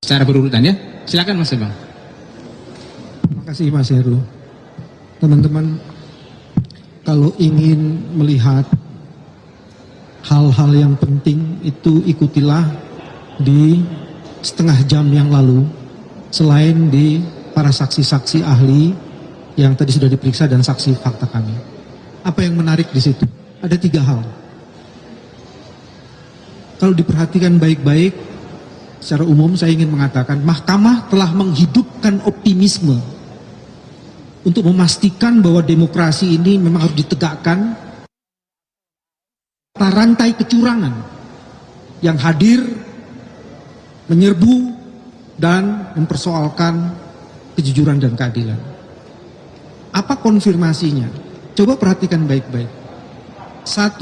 secara berurutan ya. Silakan Mas Bang. Terima kasih Mas Heru. Teman-teman, kalau ingin melihat hal-hal yang penting itu ikutilah di setengah jam yang lalu, selain di para saksi-saksi ahli yang tadi sudah diperiksa dan saksi fakta kami. Apa yang menarik di situ? Ada 3 hal. Kalau diperhatikan baik-baik, secara umum saya ingin mengatakan mahkamah telah menghidupkan optimisme untuk memastikan bahwa demokrasi ini memang harus ditegakkan. Rantai kecurangan yang hadir menyerbu dan mempersoalkan kejujuran dan keadilan. Apa konfirmasinya? Coba perhatikan baik-baik. 1,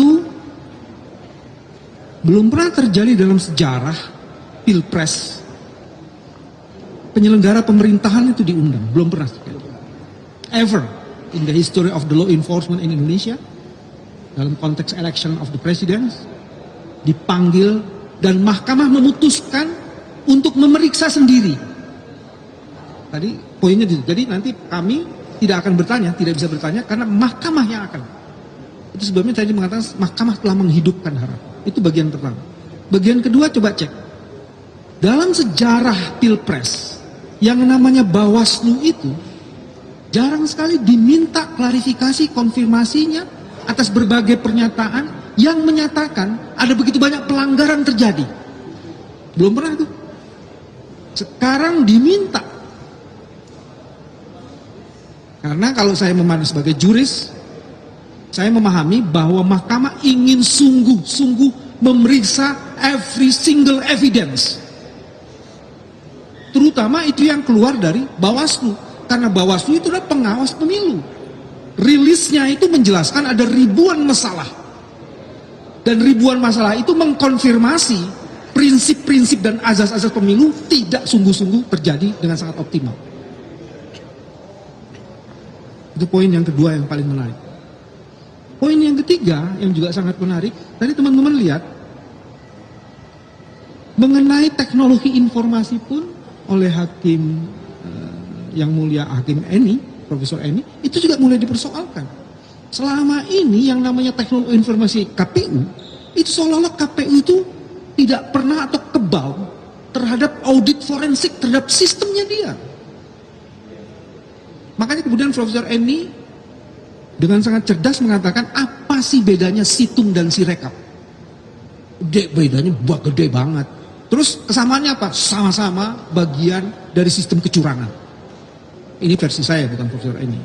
belum pernah terjadi dalam sejarah Pilpres penyelenggara pemerintahan itu diundang, belum pernah terjadi. Ever in the history of the law enforcement in Indonesia, dalam konteks election of the president, dipanggil dan mahkamah memutuskan untuk memeriksa sendiri. Tadi poinnya itu. Jadi nanti kami tidak akan bertanya, tidak bisa bertanya karena mahkamah yang akan. Itu sebabnya tadi mengatakan mahkamah telah menghidupkan harapan. Itu bagian pertama. Bagian kedua coba cek. Dalam sejarah Pilpres yang namanya Bawaslu itu jarang sekali diminta klarifikasi konfirmasinya atas berbagai pernyataan yang menyatakan ada begitu banyak pelanggaran terjadi. Belum pernah itu. Sekarang diminta. Karena kalau saya memandang sebagai juris, saya memahami bahwa mahkamah ingin sungguh-sungguh memeriksa every single evidence. Terutama itu yang keluar dari Bawaslu. Karena Bawaslu itu adalah pengawas pemilu. Rilisnya itu menjelaskan ada ribuan masalah. Dan ribuan masalah itu mengkonfirmasi prinsip-prinsip dan azas-azas pemilu tidak sungguh-sungguh terjadi dengan sangat optimal. Itu poin yang kedua yang paling menarik. Poin yang ketiga yang juga sangat menarik, tadi teman-teman lihat mengenai teknologi informasi pun oleh hakim yang mulia Hakim Eni, Profesor Eni, itu juga mulai dipersoalkan. Selama ini yang namanya teknologi informasi KPU, itu seolah-olah KPU itu tidak pernah atau kebal terhadap audit forensik terhadap sistemnya dia. Makanya kemudian Profesor Eni dengan sangat cerdas mengatakan apa sih bedanya situng dan sirekap? Bedanya gede banget. Terus kesamaannya apa? Sama-sama bagian dari sistem kecurangan. Ini versi saya, bukan Profesor Eni.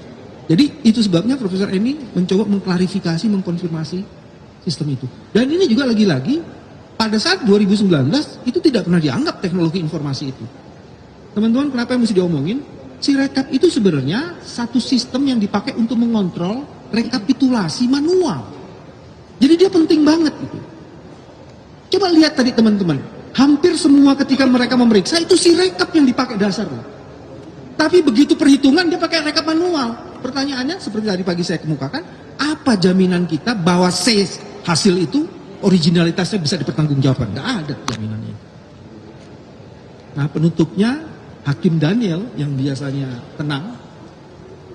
Jadi itu sebabnya Profesor Eni mencoba mengklarifikasi, mengkonfirmasi sistem itu. Dan ini juga lagi-lagi pada saat 2019 itu tidak pernah dianggap teknologi informasi itu. Teman-teman, kenapa yang mesti diomongin? Sirekap itu sebenarnya satu sistem yang dipakai untuk mengontrol rekapitulasi manual. Jadi dia penting banget itu. Coba lihat tadi teman-teman, hampir semua ketika mereka memeriksa itu sirekap yang dipakai dasarnya. Tapi begitu perhitungan dia pakai rekap manual. Pertanyaannya seperti tadi pagi saya kemukakan, apa jaminan kita bahwa hasil itu originalitasnya bisa dipertanggungjawabkan? Nggak ada jaminannya. Nah penutupnya Hakim Daniel yang biasanya tenang,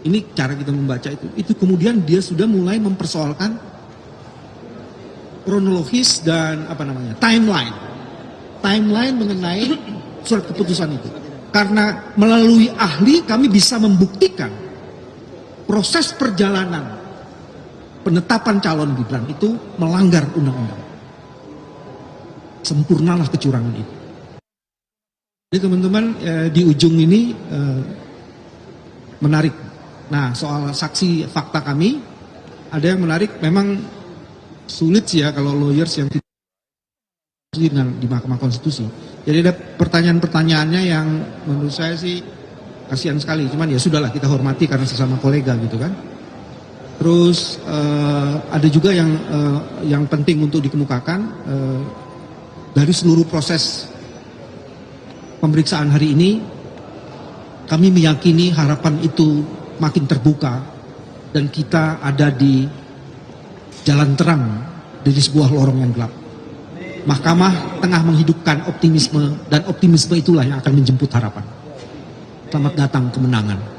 ini cara kita membaca itu kemudian dia sudah mulai mempersoalkan kronologis dan timeline mengenai surat keputusan itu. Karena melalui ahli kami bisa membuktikan proses perjalanan penetapan calon Gibran itu melanggar undang-undang. Sempurnalah kecurangan itu. Jadi teman-teman di ujung ini menarik. Nah soal saksi fakta kami ada yang menarik. Memang sulit sih ya kalau lawyers yang tidak di Mahkamah Konstitusi. Jadi ada pertanyaan-pertanyaannya yang menurut saya sih kasihan sekali. Cuman ya sudahlah kita hormati karena sesama kolega gitu kan. Terus ada juga yang penting untuk dikemukakan dari seluruh proses pemeriksaan hari ini, kami meyakini harapan itu makin terbuka dan kita ada di jalan terang dari sebuah lorong yang gelap. Mahkamah tengah menghidupkan optimisme, dan optimisme itulah yang akan menjemput harapan. Selamat datang kemenangan.